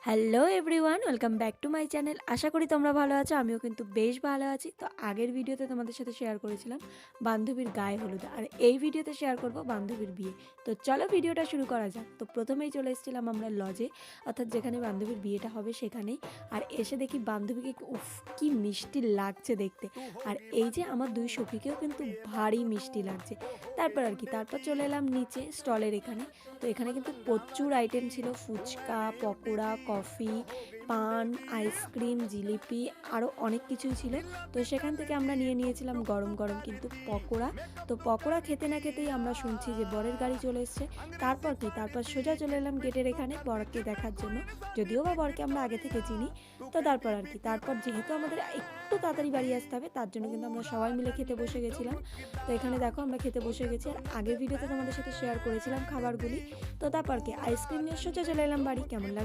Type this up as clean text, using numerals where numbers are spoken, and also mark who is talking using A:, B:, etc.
A: Hello everyone, welcome back to my channel. আশা করি তোমরা ভালো আছো, আমিও কিন্তু বেশ ভালো আছি। তো আগের ভিডিওতে তোমাদের সাথে শেয়ার করেছিলাম বান্ধবীর গায়ে হলুদ, আর এই ভিডিওতে শেয়ার করব বান্ধবীর বিয়ে। তো চলো ভিডিওটা শুরু করা যাক। তো প্রথমেই চলে এসেছিলাম আমরা লজে, অর্থাৎ যেখানে বান্ধবীর বিয়েটা হবে সেখানেই। আর এসে দেখি বান্ধবীকে, উফ কি মিষ্টি লাগছে দেখতে। আর এই যে আমার দুই সখীকেও কিন্তু ভারী মিষ্টি লাগছে। তারপর চলে এলাম নিচে স্টলের এখানে। তো এখানে কিন্তু প্রচুর আইটেম ছিল, ফুচকা, পকোড়া, কফি, পান, আইসক্রিম, জিলিপি, আরও অনেক কিছুই ছিল। তো সেখান থেকে আমরা নিয়েছিলাম গরম গরম কিন্তু পকোড়া। তো পকোড়া খেতে না খেতেই আমরা শুনছি যে বরের গাড়ি চলে এসছে। তারপর সোজা চলে এলাম গেটের এখানে বরকে দেখার জন্য, যদিও বা বরকে আমরা আগে থেকে চিনি। তো তারপর যেহেতু আমাদের একটু তাড়াতাড়ি বাড়ি আসতে হবে, তার জন্য কিন্তু আমরা সবাই মিলে খেতে বসে গেছিলাম। তো এখানে দেখো আমরা খেতে বসে গেছি, আর আগের ভিডিওতে তোমাদের সাথে শেয়ার করেছিলাম খাবারগুলি। তো আইসক্রিম নিয়ে সোজা চলে এলাম বাড়ি। কেমন লাগছে